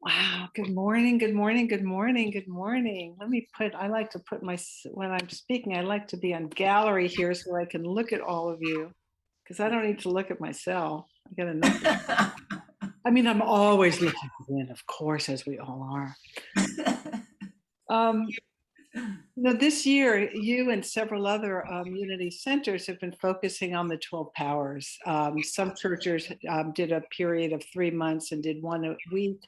Wow. Good morning. Good morning. Good morning. Good morning. I like to put when I'm speaking, I like to be on gallery here so I can look at all of you because I don't need to look at myself. I get enough. I mean, I'm always looking in, of course, as we all are. Um, this year, you and several other Unity centers have been focusing on the 12 powers. Some churches did a period of 3 months and did one a week.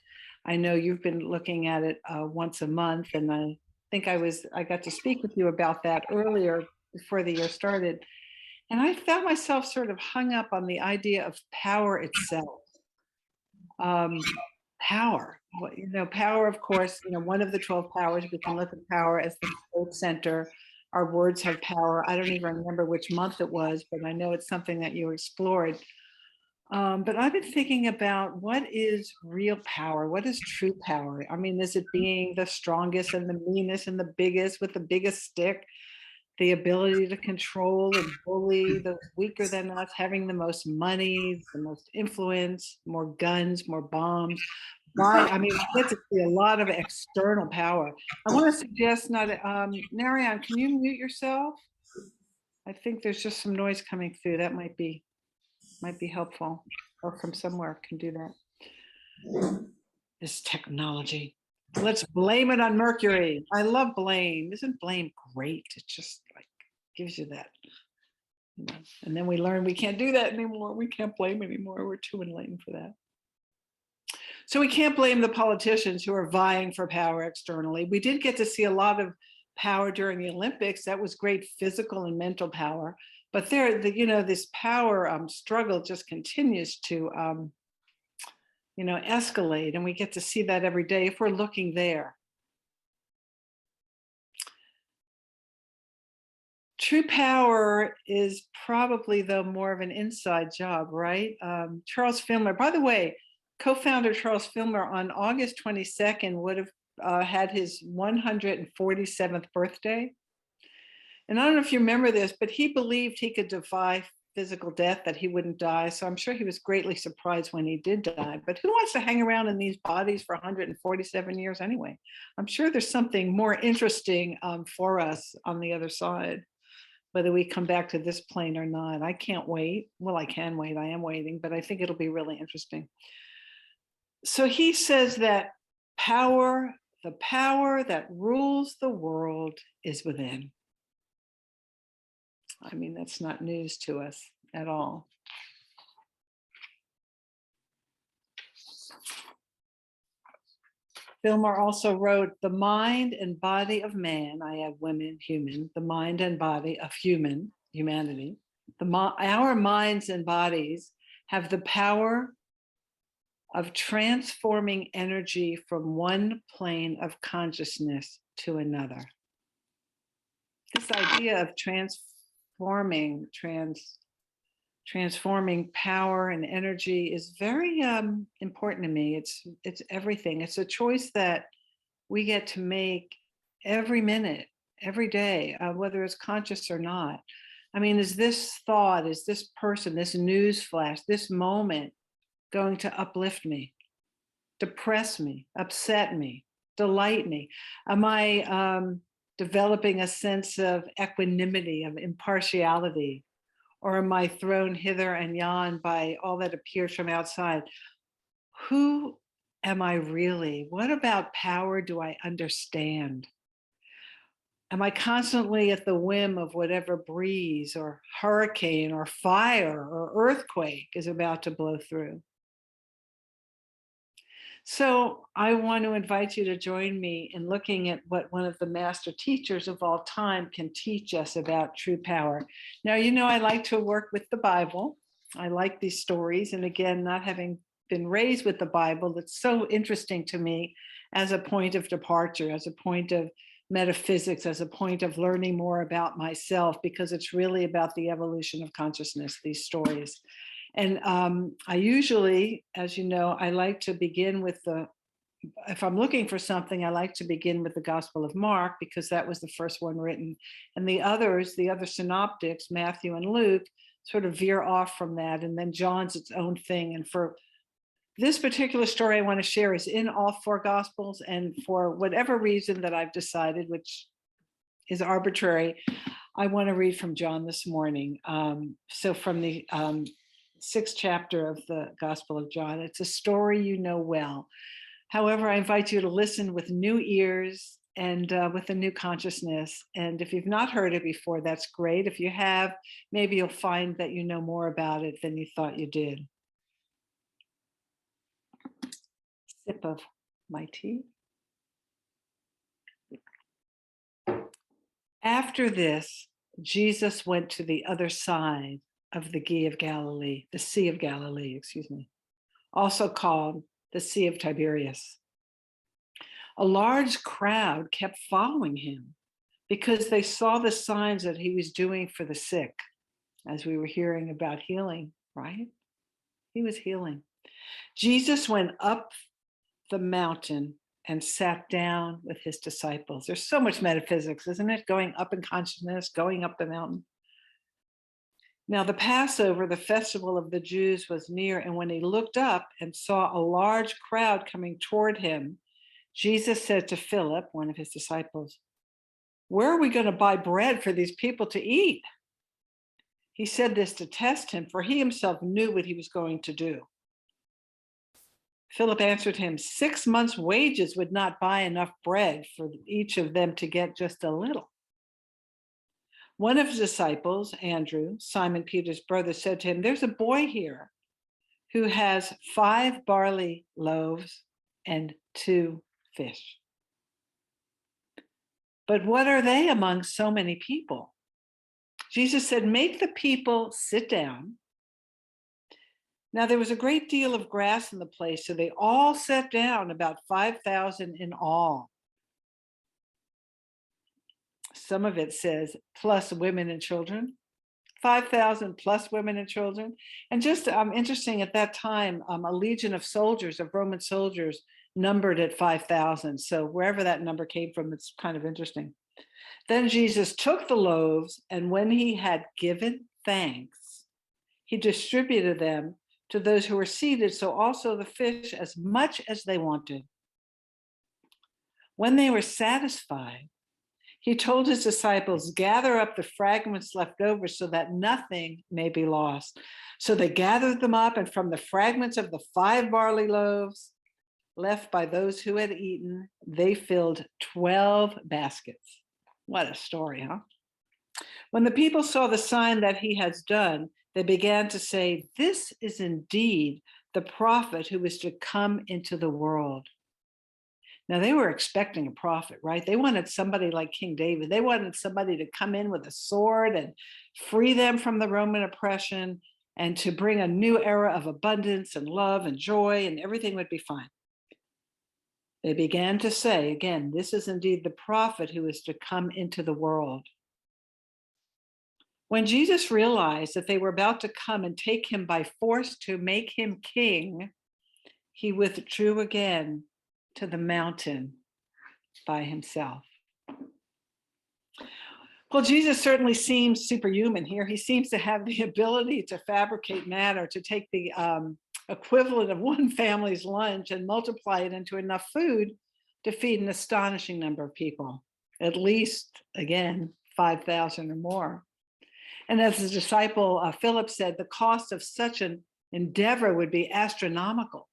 I know you've been looking at it once a month, and I think I got to speak with you about that earlier before the year started. And I found myself sort of hung up on the idea of power itself. Power, power, of course, one of the 12 powers, we can look at power as the third center. Our words have power. I don't even remember which month it was, but I know it's something that you explored. But I've been thinking about what is real power? What is true power? I mean, is it being the strongest and the meanest and the biggest with the biggest stick? The ability to control and bully those weaker than us, having the most money, the most influence, more guns, more bombs. I mean, we get to see a lot of external power. I want to suggest Narayan, can you mute yourself? I think there's just some noise coming through. That might be helpful, or from somewhere can do that. This technology. Let's blame it on Mercury. I love blame. Isn't blame great? It just like gives you that. And then we learn we can't do that anymore. We can't blame anymore. We're too enlightened for that. So we can't blame the politicians who are vying for power externally. We did get to see a lot of power during the Olympics. That was great physical and mental power. But this power struggle just continues to escalate, and we get to see that every day if we're looking there. True power is probably, though, more of an inside job, right? Charles Filmer, by the way, co-founder Charles Filmer on August 22nd would have had his 147th birthday. And I don't know if you remember this, but he believed he could defy physical death, that he wouldn't die. So I'm sure he was greatly surprised when he did die. But who wants to hang around in these bodies for 147 years anyway? I'm sure there's something more interesting for us on the other side, whether we come back to this plane or not. I can't wait. Well, I can wait. I am waiting, but I think it'll be really interesting. So he says that the power that rules the world is within. I mean, that's not news to us at all. Filmer also wrote, the mind and body of man, I add women, human, the mind and body of humanity, our minds and bodies have the power of transforming energy from one plane of consciousness to another. This idea of transforming power and energy is very important to me. It's everything. It's a choice that we get to make every minute, every day, whether it's conscious or not. I mean, is this thought, is this person, this news flash, this moment going to uplift me, depress me, upset me, delight me? Am I developing a sense of equanimity, of impartiality? Or am I thrown hither and yon by all that appears from outside? Who am I really? What about power do I understand? Am I constantly at the whim of whatever breeze or hurricane or fire or earthquake is about to blow through? So I want to invite you to join me in looking at what one of the master teachers of all time can teach us about true power. Now, I like to work with the Bible. I like these stories. And again, not having been raised with the Bible, it's so interesting to me as a point of departure, as a point of metaphysics, as a point of learning more about myself, because it's really about the evolution of consciousness, these stories. And I usually, as you know, I like to begin with if I'm looking for something, I like to begin with the Gospel of Mark, because that was the first one written. And the other synoptics, Matthew and Luke, sort of veer off from that. And then John's its own thing. And for This particular story I want to share is in all four Gospels, and for whatever reason that I've decided, which is arbitrary, I want to read from John this morning. So from the 6th chapter of the Gospel of John. It's a story you know well. However, I invite you to listen with new ears and with a new consciousness. And if you've not heard it before, that's great. If you have, maybe you'll find that you know more about it than you thought you did. Sip of my tea. After this, Jesus went to the other side of the Sea of Galilee, also called the Sea of Tiberias. A large crowd kept following him because they saw the signs that he was doing for the sick, as we were hearing about healing, right? He was healing. Jesus went up the mountain and sat down with his disciples. There's so much metaphysics, isn't it? Going up in consciousness, going up the mountain. Now, the Passover, the festival of the Jews, was near, and when he looked up and saw a large crowd coming toward him, Jesus said to Philip, one of his disciples, "Where are we going to buy bread for these people to eat?" He said this to test him, for he himself knew what he was going to do. Philip answered him, 6 months' wages would not buy enough bread for each of them to get just a little. One of his disciples, Andrew, Simon Peter's brother, said to him, "There's a boy here who has 5 barley loaves and 2 fish. But what are they among so many people?" Jesus said, "Make the people sit down." Now there was a great deal of grass in the place, so they all sat down, about 5,000 in all. Some of it says, plus women and children. 5,000 plus women and children. And just interesting, at that time, a legion of soldiers, of Roman soldiers, numbered at 5,000. So wherever that number came from, it's kind of interesting. Then Jesus took the loaves, and when he had given thanks, he distributed them to those who were seated, so also the fish, as much as they wanted. When they were satisfied, he told his disciples, "Gather up the fragments left over so that nothing may be lost." So they gathered them up, and from the fragments of the 5 barley loaves left by those who had eaten, they filled 12 baskets. What a story, huh? When the people saw the sign that he has done, they began to say, "This is indeed the prophet who is to come into the world." Now, they were expecting a prophet, right? They wanted somebody like King David. They wanted somebody to come in with a sword and free them from the Roman oppression and to bring a new era of abundance and love and joy, and everything would be fine. They began to say, again, "This is indeed the prophet who is to come into the world." When Jesus realized that they were about to come and take him by force to make him king, he withdrew again to the mountain by himself. Well, Jesus certainly seems superhuman here. He seems to have the ability to fabricate matter, to take the equivalent of one family's lunch and multiply it into enough food to feed an astonishing number of people, at least, again, 5,000 or more. And as the disciple Philip said, the cost of such an endeavor would be astronomical.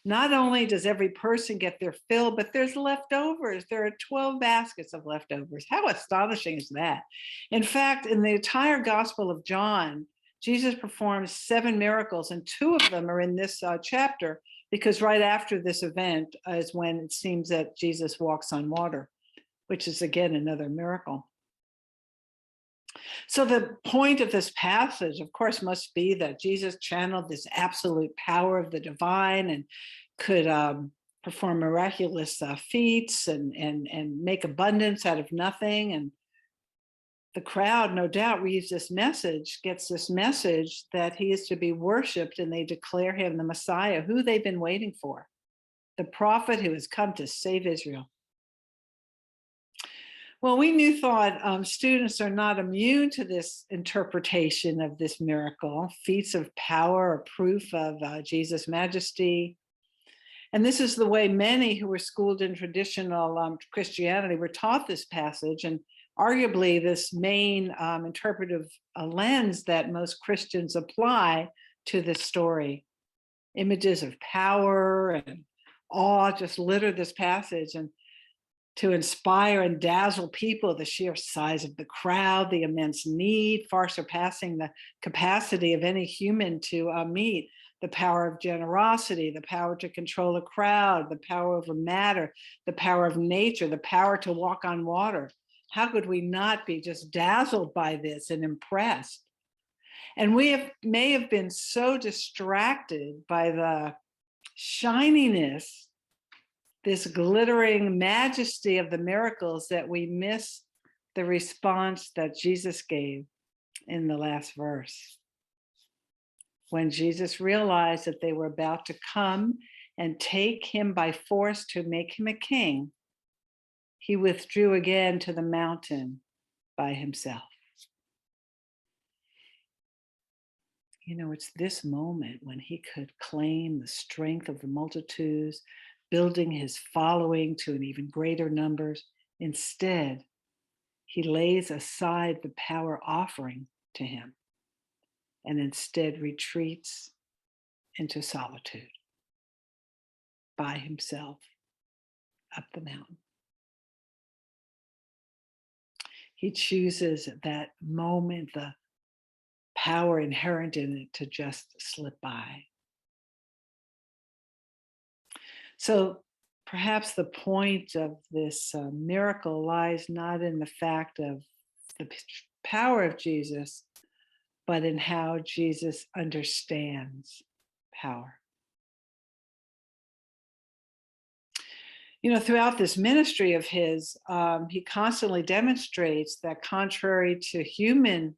Not only does every person get their fill, but there's leftovers. There are 12 baskets of leftovers. How astonishing is that? In fact, in the entire Gospel of John, Jesus performs 7 miracles, and 2 of them are in this chapter, because right after this event is when it seems that Jesus walks on water, which is again another miracle. So the point of this passage, of course, must be that Jesus channeled this absolute power of the divine and could perform miraculous feats and make abundance out of nothing. And the crowd, no doubt, reads this message, gets this message that he is to be worshipped, and they declare him the Messiah, who they've been waiting for, the prophet who has come to save Israel. Well, thought students are not immune to this interpretation of this miracle. Feats of power are proof of Jesus' majesty. And this is the way many who were schooled in traditional Christianity were taught this passage, and arguably this main interpretive lens that most Christians apply to this story. Images of power and awe just litter this passage, and to inspire and dazzle people, the sheer size of the crowd, the immense need, far surpassing the capacity of any human to meet, the power of generosity, the power to control a crowd, the power over matter, the power of nature, the power to walk on water. How could we not be just dazzled by this and impressed? And may have been so distracted by the shininess, this glittering majesty of the miracles, that we miss the response that Jesus gave in the last verse. When Jesus realized that they were about to come and take him by force to make him a king, he withdrew again to the mountain by himself. It's this moment when he could claim the strength of the multitudes, building his following to an even greater numbers. Instead, he lays aside the power offering to him and instead retreats into solitude by himself up the mountain. He chooses at that moment the power inherent in it to just slip by. So perhaps the point of this miracle lies not in the fact of the power of Jesus, but in how Jesus understands power. Throughout this ministry of his, he constantly demonstrates that contrary to human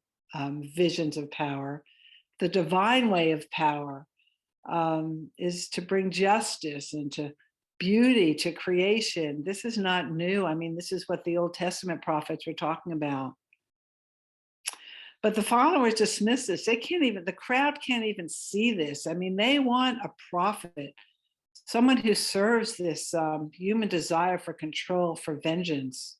visions of power, the divine way of power is to bring justice and to beauty to creation. This is not new. This is what the Old Testament prophets were talking about. But the followers dismiss this. The crowd can't even see this. They want a prophet, someone who serves this human desire for control, for vengeance.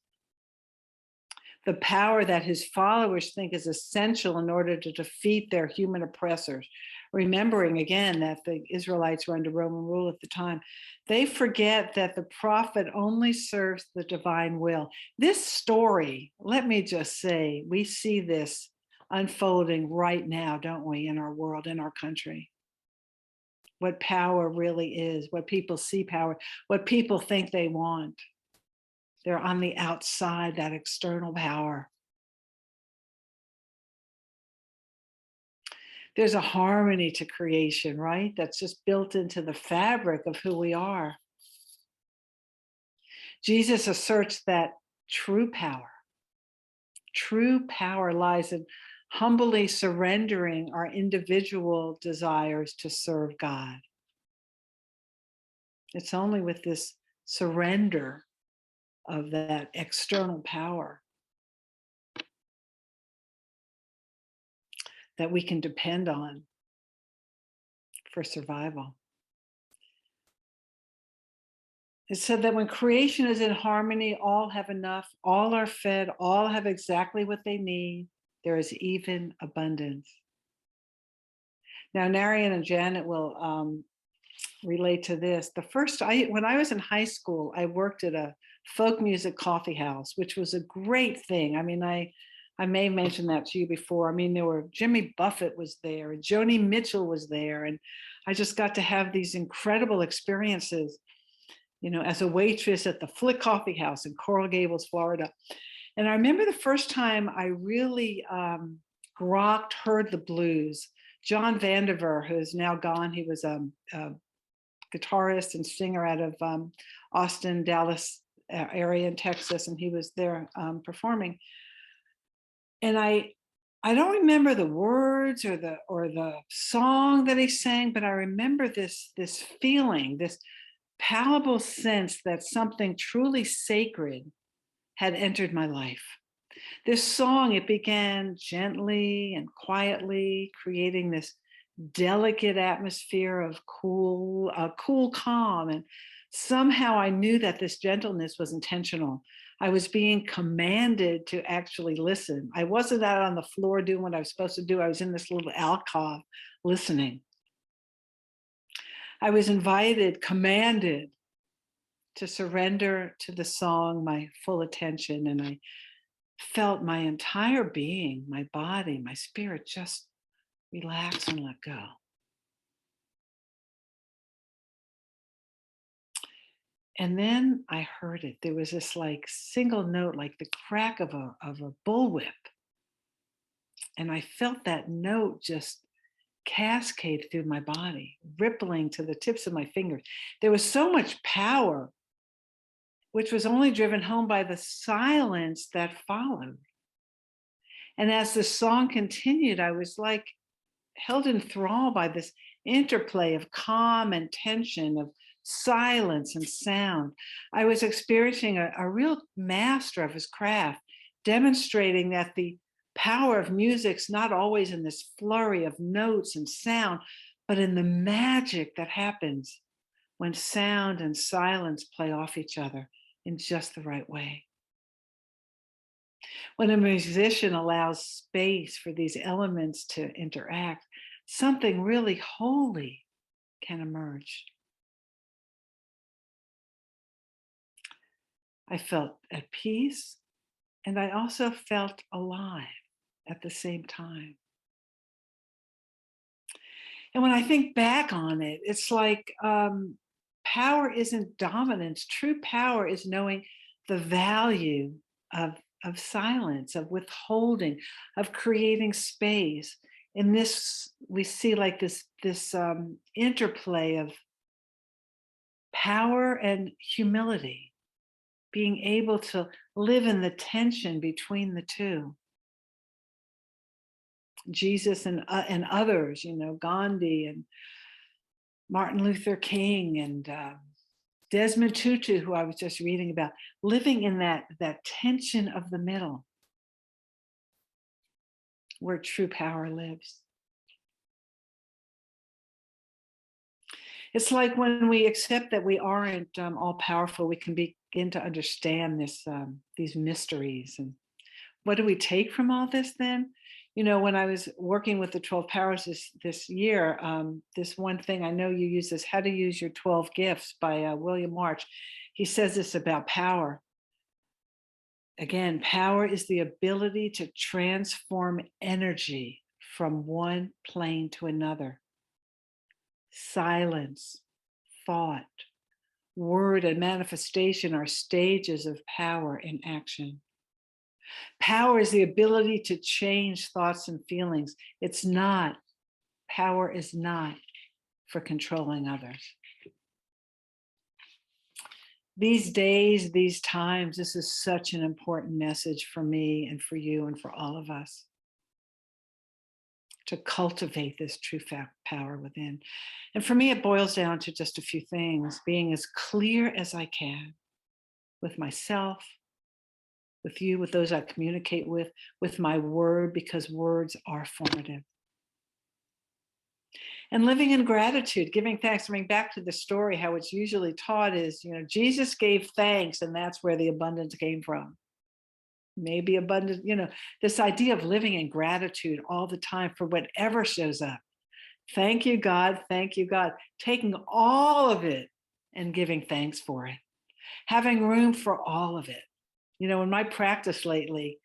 The power that his followers think is essential in order to defeat their human oppressors. Remembering again that the Israelites were under Roman rule at the time, they forget that the prophet only serves the divine will. This story, let me just say, we see this unfolding right now, don't we, in our world, in our country? What power really is, what people see power, what people think they want. They're on the outside, that external power. There's a harmony to creation, right? That's just built into the fabric of who we are. Jesus asserts that true power lies in humbly surrendering our individual desires to serve God. It's only with this surrender of that external power that we can depend on for survival. It said that when creation is in harmony, all have enough, all are fed, all have exactly what they need. There is even abundance. Now, Narian and Janet will relate to this. When I was in high school, I worked at a folk music coffee house, which was a great thing. I may have mentioned that to you before. There were Jimmy Buffett was there, and Joni Mitchell was there, and I just got to have these incredible experiences, as a waitress at the Flick Coffee House in Coral Gables, Florida. And I remember the first time I really heard the blues. John Vandiver, who's now gone, he was a guitarist and singer out of Austin, Dallas area in Texas, and he was there performing. And I don't remember the words or the song that he sang, but I remember this feeling, this palpable sense that something truly sacred had entered my life. This song, it began gently and quietly, creating this delicate atmosphere of cool calm. And somehow I knew that this gentleness was intentional. I was being commanded to actually listen. I wasn't out on the floor doing what I was supposed to do. I was in this little alcove listening. I was invited, commanded to surrender to the song my full attention. And I felt my entire being, my body, my spirit just relax and let go. And then I heard it. There was this like single note, like the crack of a bullwhip. And I felt that note just cascade through my body, rippling to the tips of my fingers. There was so much power, which was only driven home by the silence that followed. And as the song continued, I was like held in thrall by this interplay of calm and tension, of silence and sound. I was experiencing a real master of his craft, demonstrating that the power of music's not always in this flurry of notes and sound, but in the magic that happens when sound and silence play off each other in just the right way. When a musician allows space for these elements to interact, something really holy can emerge. I felt at peace, and I also felt alive at the same time. And when I think back on it, it's like power isn't dominance. True power is knowing the value of silence, of withholding, of creating space. In this, we see like this interplay of power and humility, being able to live in the tension between the two. Jesus and others, Gandhi and Martin Luther King and Desmond Tutu, who I was just reading about, living in that tension of the middle where true power lives. It's like when we accept that we aren't all powerful, we can begin to understand these mysteries. And what do we take from all this then? When I was working with the 12 powers this year, this one thing, I know you use this, How to Use Your 12 Gifts by William March. He says this about power. Again, power is the ability to transform energy from one plane to another. Silence, thought, word, and manifestation are stages of power in action. Power is the ability to change thoughts and feelings. Power is not for controlling others. These days, these times, this is such an important message for me and for you and for all of us, to cultivate this true power within. And for me, it boils down to just a few things: being as clear as I can with myself, with you, with those I communicate with my word, because words are formative. And living in gratitude, giving thanks. Coming back to the story, how it's usually taught is, Jesus gave thanks, and that's where the abundance came from. Maybe abundant, this idea of living in gratitude all the time for whatever shows up. Thank you, God. Thank you, God. Taking all of it and giving thanks for it. Having room for all of it. In my practice lately,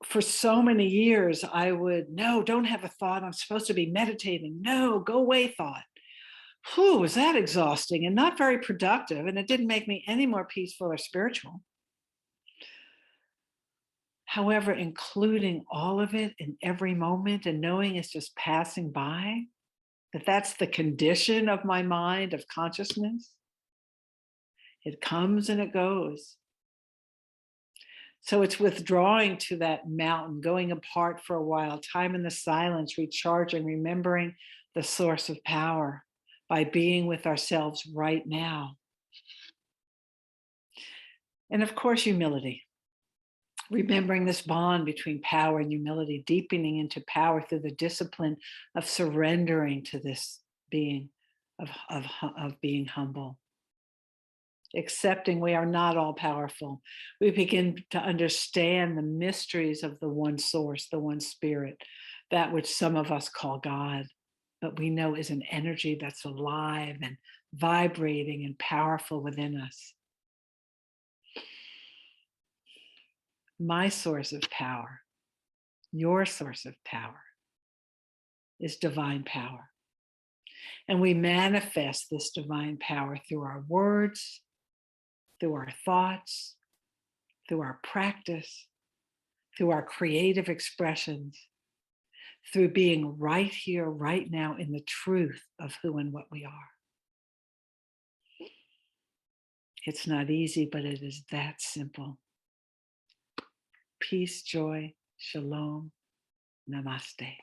for so many years, I would, no, don't have a thought. I'm supposed to be meditating. No, go away thought. Whew, was that exhausting and not very productive. And it didn't make me any more peaceful or spiritual. However, including all of it in every moment and knowing it's just passing by, that's the condition of my mind, of consciousness. It comes and it goes. So it's withdrawing to that mountain, going apart for a while, time in the silence, recharging, remembering the source of power by being with ourselves right now. And of course, humility. Remembering this bond between power and humility, deepening into power through the discipline of surrendering to this being, of being humble, accepting we are not all powerful. We begin to understand the mysteries of the one source, the one spirit, that which some of us call God, but we know is an energy that's alive and vibrating and powerful within us. My source of power, your source of power, is divine power. And we manifest this divine power through our words, through our thoughts, through our practice, through our creative expressions, through being right here, right now, in the truth of who and what we are. It's not easy, but it is that simple. Peace, joy, shalom, namaste.